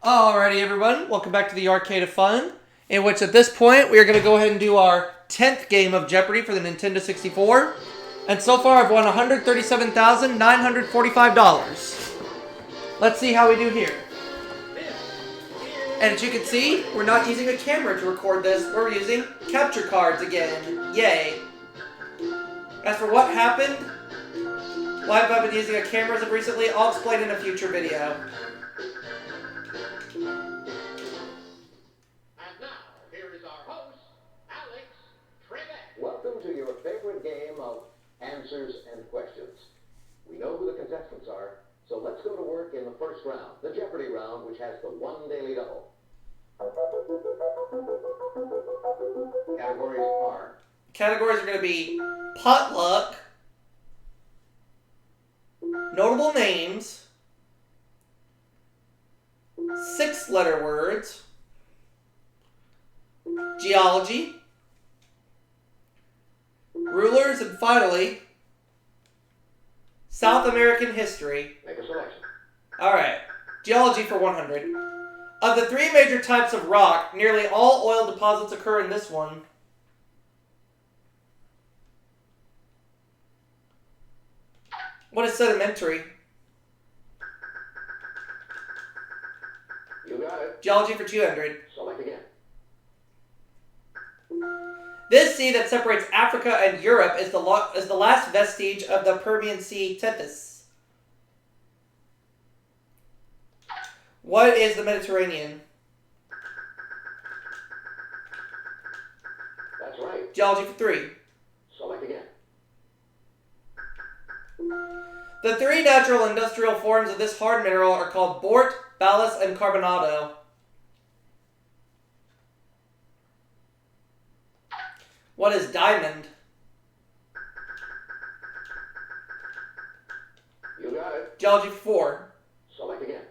Alrighty, everyone. Welcome back to the Arcade of Fun, in which at this point we are going to go ahead and do our 10th game of Jeopardy for the Nintendo 64. And so far I've won $137,945. Let's see how we do here. And as you can see, we're not using a camera to record this. We're using capture cards again. Yay. As for what happened, why have I been using a camera as of recently, I'll explain in a future video. Welcome to your favorite game of answers and questions. We know who the contestants are, so let's go to work in the first round, the Jeopardy round, which has the one daily double. Categories are going to be potluck, notable names, 6-letter words, geology, rulers, and finally, South American history. Make a selection. Alright, geology for 100. Of the 3 major types of rock, nearly all oil deposits occur in this one. What is sedimentary? You got it. Geology for 200. Select again. This sea that separates Africa and Europe is the last vestige of the Permian Sea tethys. What is the Mediterranean? That's right. Geology for 3. Select again. The 3 natural industrial forms of this hard mineral are called bort, ballast, and carbonado. What is diamond? You got it. Geology for 4. Select again.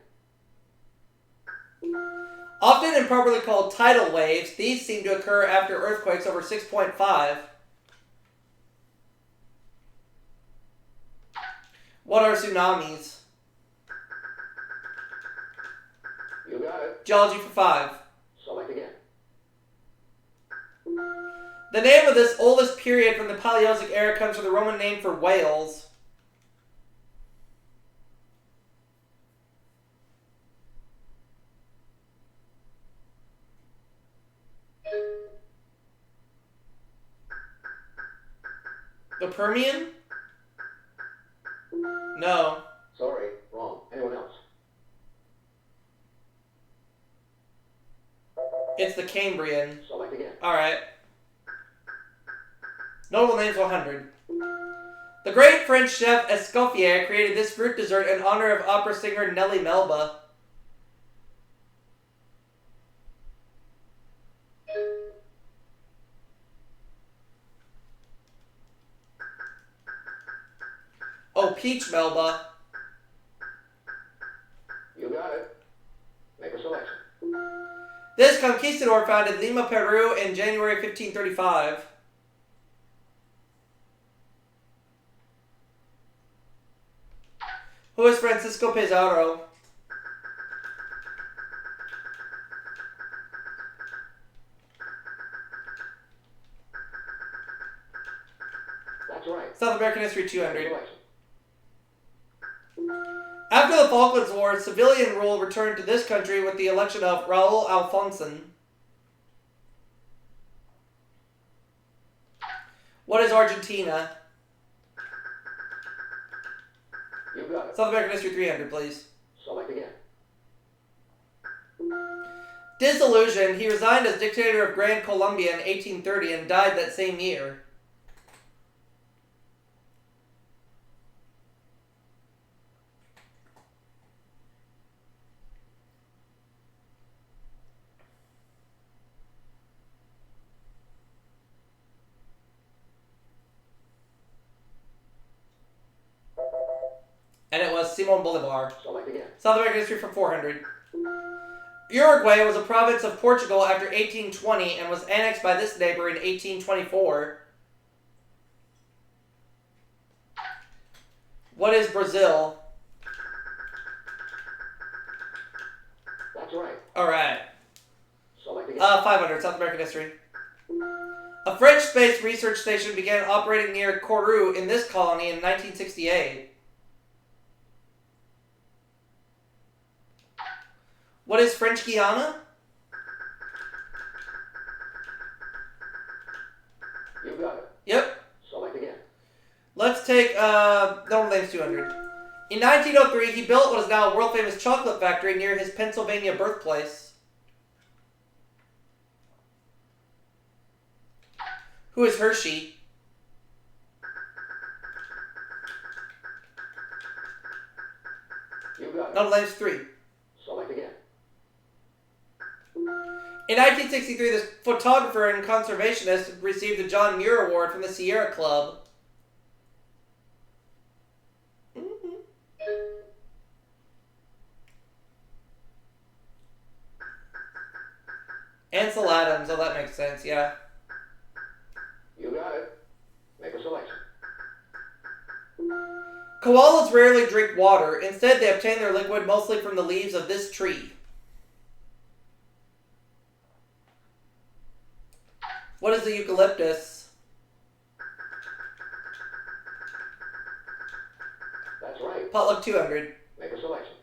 Often improperly called tidal waves, these seem to occur after earthquakes over 6.5. What are tsunamis? You got it. Geology for 5. Select again. The name of this oldest period from the Paleozoic era comes from the Roman name for Wales. The Permian? No. Sorry, wrong. Anyone else? It's the Cambrian. Select again. Alright. Notable names 100. The great French chef Escoffier created this fruit dessert in honor of opera singer Nellie Melba. Oh, Peach Melba. You got it. Make a selection. This conquistador founded Lima, Peru in January 1535. Who is Francisco Pizarro? That's right. South American history 200. Selection. After the Falklands War, civilian rule returned to this country with the election of Raul Alfonso. What is Argentina? You got it. South American history 300, please. Select again. Disillusioned, he resigned as dictator of Gran Colombia in 1830 and died that same year. And it was Simon Bolivar. Select again. South American history for 400. Uruguay was a province of Portugal after 1820 and was annexed by this neighbor in 1824. What is Brazil? That's right. Alright. Select again. 500, South American history. A French space research station began operating near Kourou in this colony in 1968. What is French Guiana? You got it. Yep. Select again. Let's take, Double Names 200. In 1903, he built what is now a world-famous chocolate factory near his Pennsylvania birthplace. Who is Hershey? You got it. Double Names 3. Select again. In 1963, this photographer and conservationist received the John Muir Award from the Sierra Club. Ansel Adams. Oh, that makes sense, yeah. You got it. Make a selection. Koalas rarely drink water. Instead, they obtain their liquid mostly from the leaves of this tree. What is the eucalyptus? That's right. Potluck 200. Make a selection.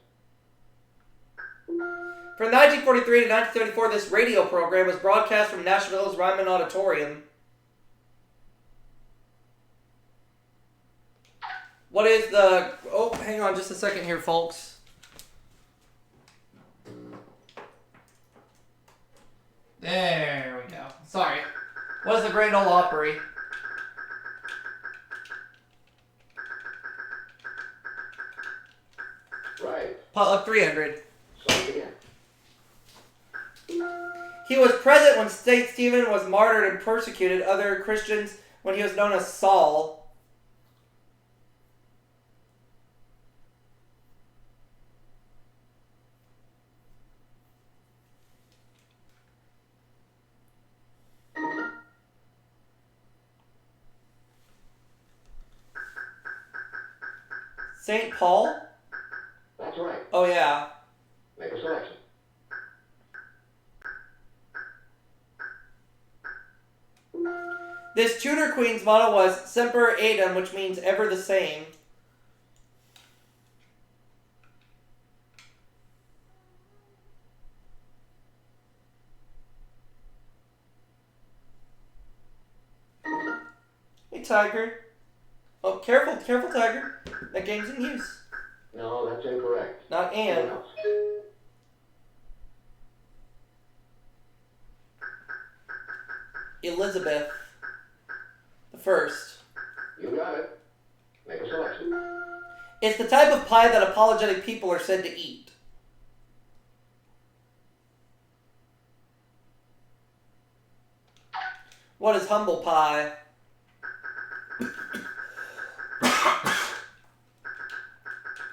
From 1943 to 1974, this radio program was broadcast from Nashville's Ryman Auditorium. What is the... Oh, hang on just a second here, folks. There we go. Sorry. What is the Grand Ole Opry? Right. Potluck 300. Select again. He was present when St. Stephen was martyred and persecuted other Christians when he was known as Saul. St. Paul? That's right. Oh, yeah. Make a selection. This Tudor Queen's motto was Semper Eadem, which means ever the same. Hey, Tiger. Oh, careful, careful, Tiger. That game's in use. No, that's incorrect. Not Anne. Someone else. Elizabeth the First. You got it. Make a selection. It's the type of pie that apologetic people are said to eat. What is humble pie?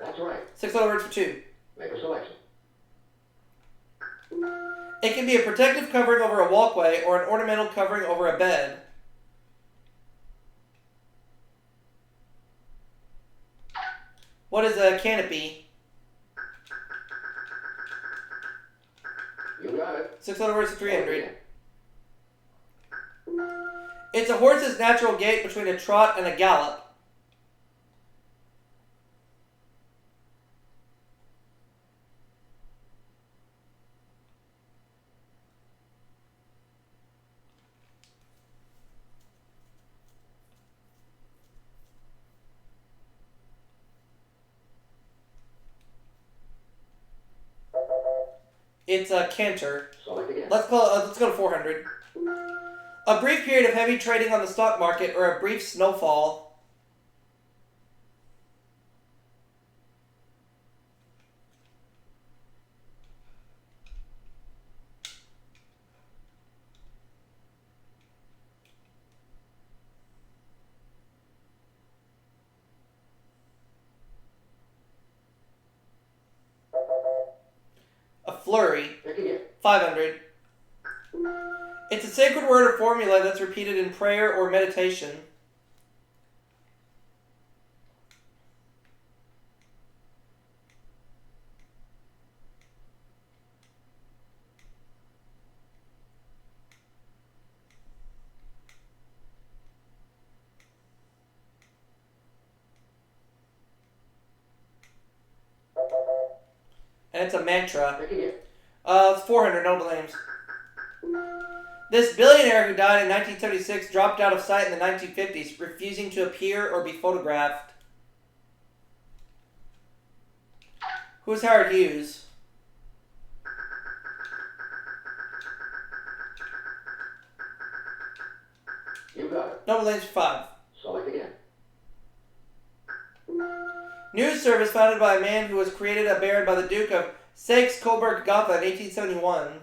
That's right. 600 words for 2. Make a selection. It can be a protective covering over a walkway or an ornamental covering over a bed. What is a canopy? You got it. 600 words for 300. It's a horse's natural gait between a trot and a gallop. It's a canter. Select again. Let's go to 400. A brief period of heavy trading on the stock market or a brief snowfall. A flurry. Pick again. 500. It's a sacred word or formula that's repeated in prayer or meditation. and it's a mantra. Pick again. It's 400, no names. This billionaire who died in 1976 dropped out of sight in the 1950s, refusing to appear or be photographed. Who's Howard Hughes? You got it. No names for 5. Select again. News service founded by a man who was created a baron by the Duke of Saxe-Coburg-Gotha in 1871.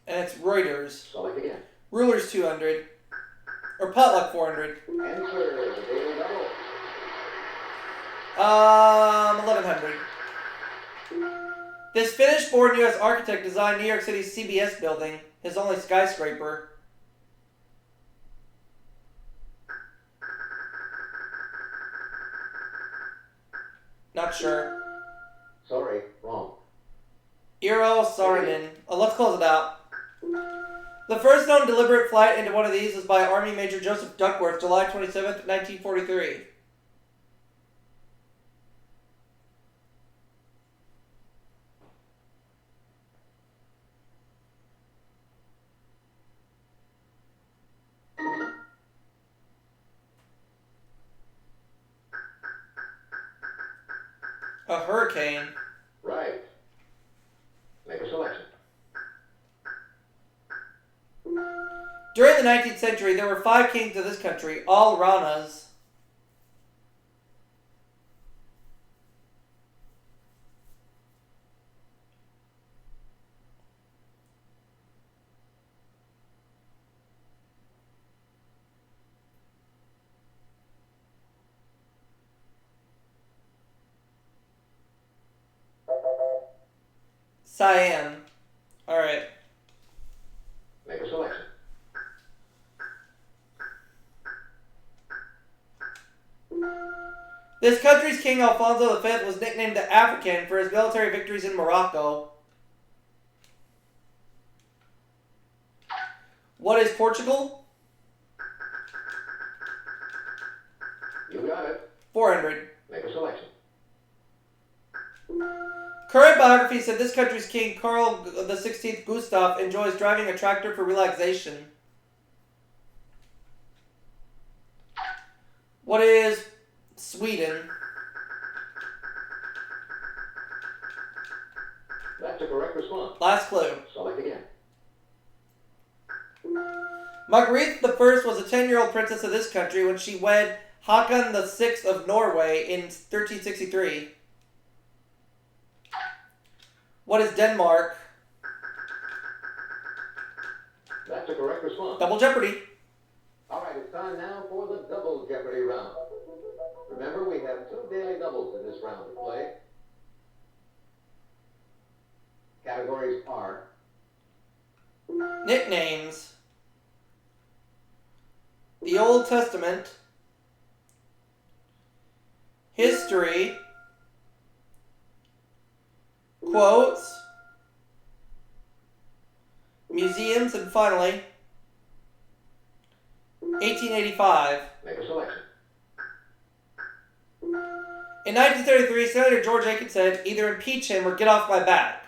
And it's Reuters. Select again. Rulers 200. Or Potluck 400. Enter the daily double. 1100. This Finnish-born U.S. architect designed New York City's CBS building, his only skyscraper. Not sure. Sorry, wrong. Eero Saarinen. Let's close it out. The first known deliberate flight into one of these was by Army Major Joseph Duckworth, July 27th, 1943. A hurricane. Right. Make a selection. During the 19th century, there were 5 kings of this country, all Ranas. Siam. Alright. Make a selection. This country's King Alfonso V was nicknamed the African for his military victories in Morocco. What is Portugal? You got it. 400. Make a selection. Current biography said this country's king, Carl XVI Gustaf, enjoys driving a tractor for relaxation. What is Sweden? That's a correct response. Last clue. Select again. Margrethe I was a 10-year-old princess of this country when she wed Haakon VI of Norway in 1363. What is Denmark? That's a correct response. Double Jeopardy. All right, it's time now for the Double Jeopardy round. Remember, we have 2 daily doubles in this round to play. Categories are Nicknames. The Old Testament. History. Quotes. Museums, and finally, 1885. make a selection. In 1933, Senator George Aiken said, "Either impeach him or get off my back."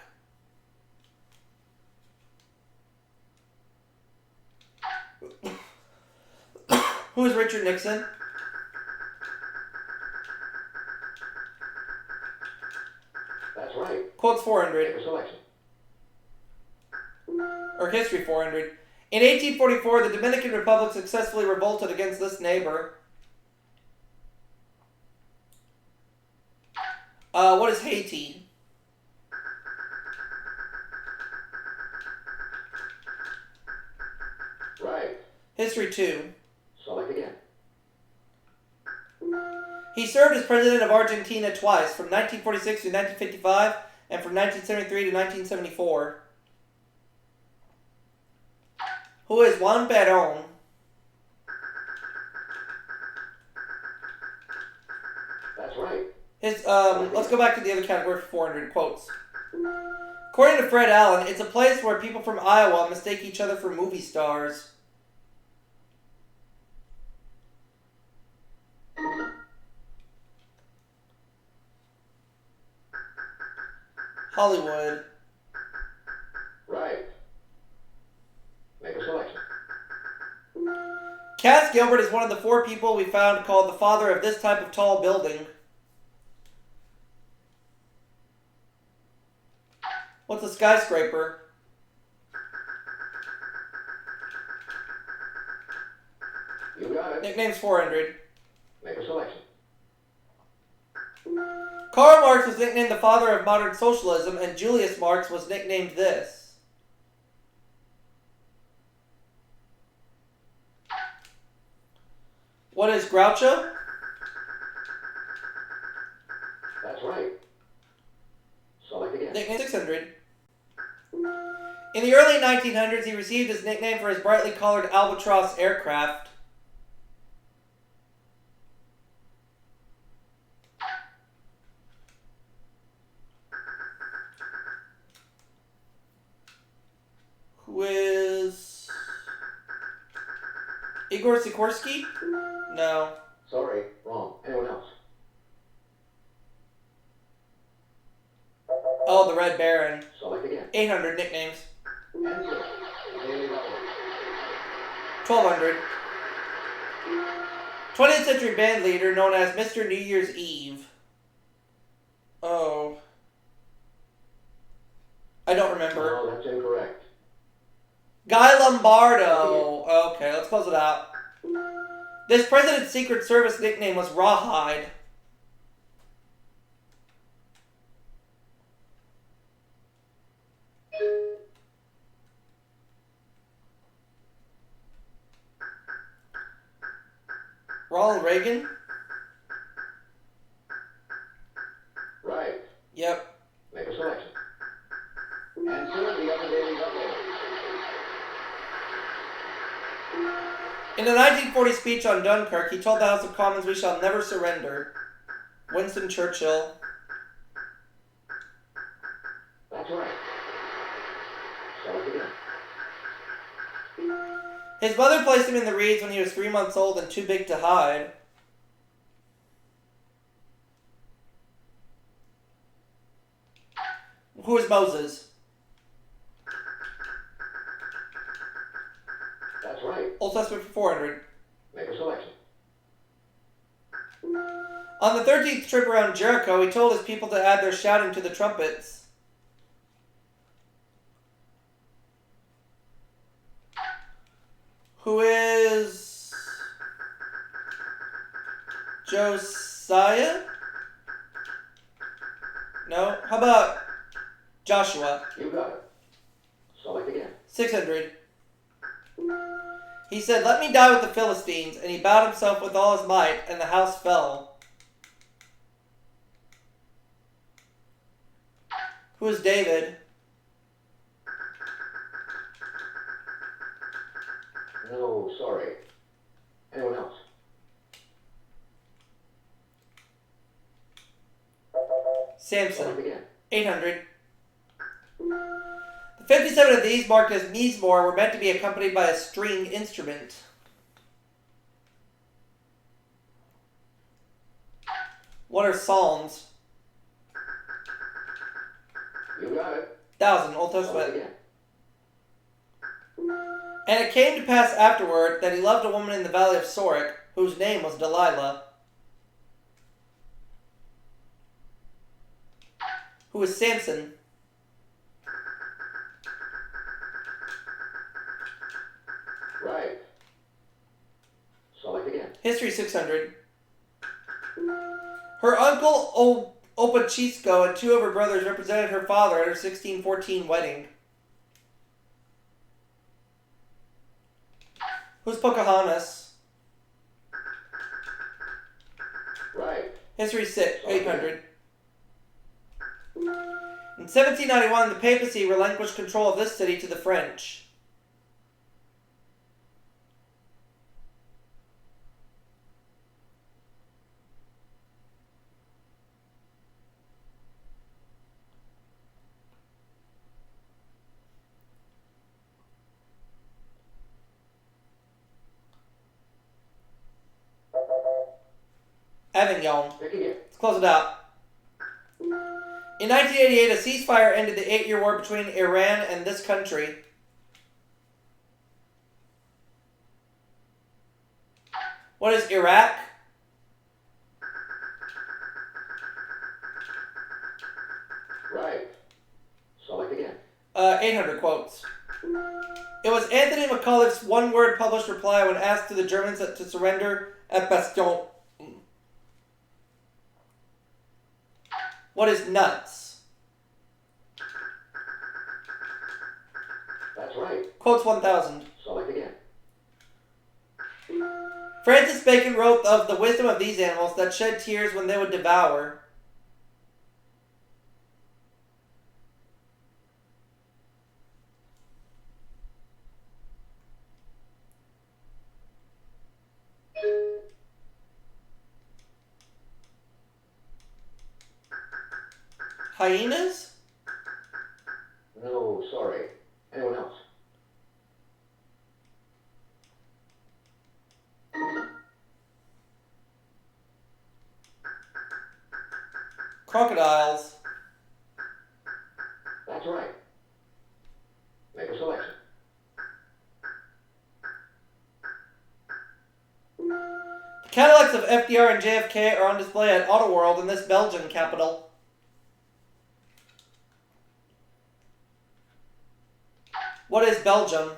Who is Richard Nixon? That's right. Quotes Make 400. a selection. Or History 400. In 1844, the Dominican Republic successfully revolted against this neighbor. What is Haiti? Right. History 2. Select again. He served as president of Argentina twice, from 1946 to 1955, and from 1973 to 1974. Who is Juan Perón? That's right. Let's go back to the other category for 400 quotes. According to Fred Allen, it's a place where people from Iowa mistake each other for movie stars. Hollywood. Right. Make a selection. Cass Gilbert is one of the 4 people we found called the father of this type of tall building. What's a skyscraper? You got it. Nicknames 400. Make a selection. Karl Marx was nicknamed the father of modern socialism, and Julius Marx was nicknamed this. What is Groucho? That's right. Select again. Nickname 600. In the early 1900s, he received his nickname for his brightly colored Albatross aircraft. Who is Igor Sikorsky? No. Sorry, wrong. Anyone else? Oh, the Red Baron. Select again. 800 nicknames. Answer. Daily Double. 1200. 20th century band leader known as Mr. New Year's Eve. Oh. I don't remember. No, that's incorrect. Guy Lombardo. Okay, let's close it out. This president's Secret Service nickname was Rawhide. Ronald Reagan? Right. Yep. Make a selection. Answer the other Daily Double. In the 1940 speech on Dunkirk, he told the House of Commons, "We shall never surrender." Winston Churchill. That's right. Select again. His mother placed him in the reeds when he was 3 months old and too big to hide. Who is Moses? That's right. Old Testament for 400. Make a selection. On the 13th trip around Jericho, he told his people to add their shouting to the trumpets. Who is Josiah? No? How about Joshua? You got it. Select again. 600. He said, "Let me die with the Philistines," and he bowed himself with all his might, and the house fell. Who is David? No, sorry. Anyone else? Samson. Select again. 800. The 57 of these, marked as Mizmor, were meant to be accompanied by a string instrument. What are Psalms? You got it. 1000, Old Select Testament. again. And it came to pass afterward that he loved a woman in the valley of Sorek, whose name was Delilah. Who was Samson? Right. Select again. History 600. Her uncle Opachisco and 2 of her brothers represented her father at her 1614 wedding. Who's Pocahontas? Right. History 800. In 1791, the papacy relinquished control of this city to the French. Avignon. Pick again. Let's close it out. In 1988, a ceasefire ended the 8-year war between Iran and this country. What is Iraq? Right. Select again. 800 quotes. It was Anthony McAuliffe's one-word published reply when asked to the Germans to surrender at Bastion. What is nuts? That's right. Quotes 1000. Select again. Francis Bacon wrote of the wisdom of these animals that shed tears when they would devour. Hyenas? No, sorry. Anyone else? Crocodiles. That's right. Make a selection. The Cadillacs of FDR and JFK are on display at Auto World in this Belgian capital. What is Belgium?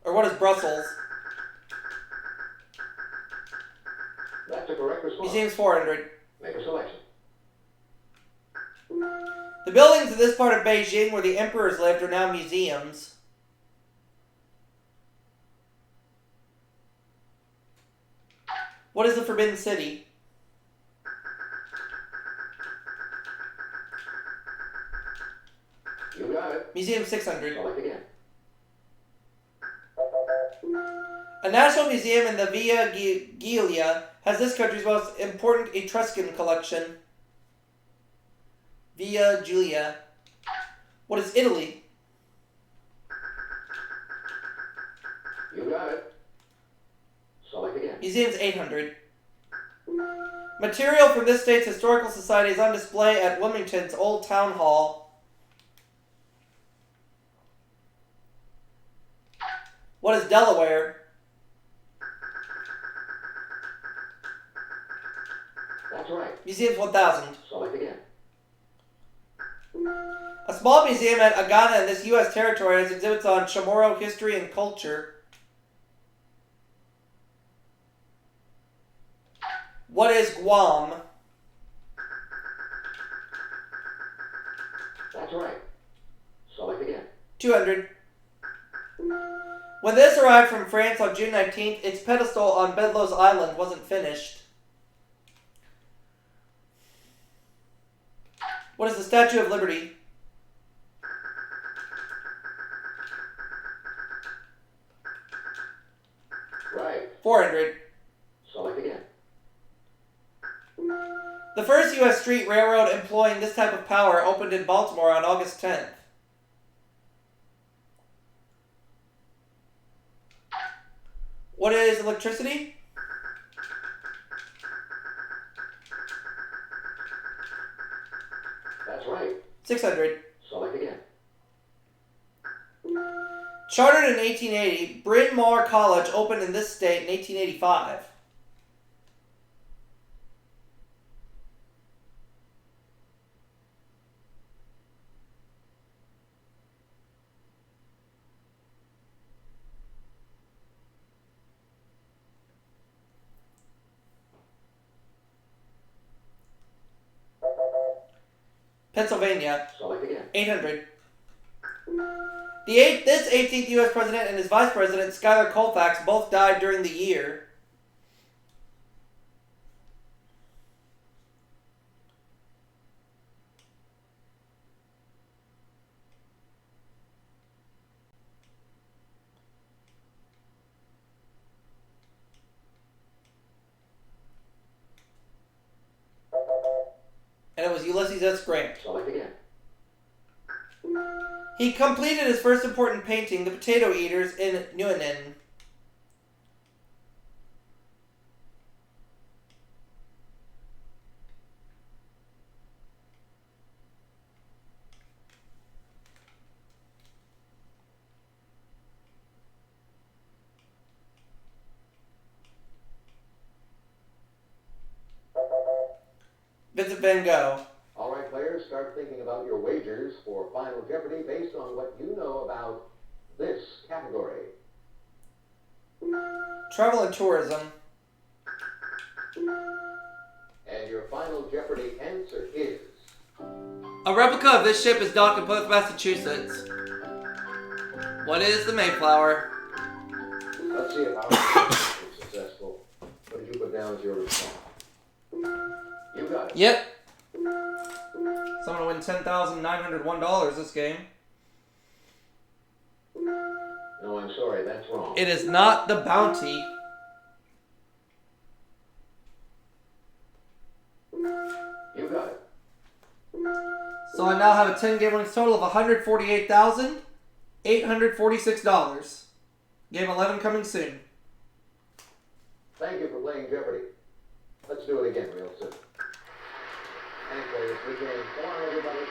Or what is Brussels? That's a correct response. Museum's 400. Make a selection. The buildings in this part of Beijing where the emperors lived are now museums. What is the Forbidden City? You got it. Museum 600. Select again. A national museum in the Via Giulia has this country's most important Etruscan collection. Via Giulia. What is Italy? You got it. Select again. Museum's 800. Material from this state's historical society is on display at Wilmington's Old Town Hall. What is Delaware? That's right. Museum's 1000. Select again. A small museum at Agana in this U.S. territory has exhibits on Chamorro history and culture. What is Guam? That's right. Select again. 200. When this arrived from France on June 19th, its pedestal on Bedloes Island wasn't finished. What is the Statue of Liberty? Right. 400. Select again. The first U.S. street railroad employing this type of power opened in Baltimore on August 10th. What is electricity? That's right. 600. Select again. Chartered in 1880, Bryn Mawr College opened in this state in 1885. Pennsylvania. Select again. 800. This 18th U.S. President and his Vice President, Schuyler Colfax, both died during the year. And it was Ulysses S. Grant. Select again. He completed his first important painting, The Potato Eaters, in Nuenen. Vincent Van Gogh. All right, players, start thinking about your wagers for Final Jeopardy based on what you know about this category. Travel and tourism. And your Final Jeopardy answer is... A replica of this ship is docked in Plymouth, Massachusetts. What is the Mayflower? Let's see if our is successful. What did you put down as your response? You got it. Yep. So I'm going to win $10,901 this game. No, I'm sorry, that's wrong. It is not the bounty. You got it. So I now have a 10 game winnings total of $148,846. Game 11 coming soon. Thank you for playing Jeopardy. Let's do it again real soon. Thanks, ladies. We game. Come on, everybody.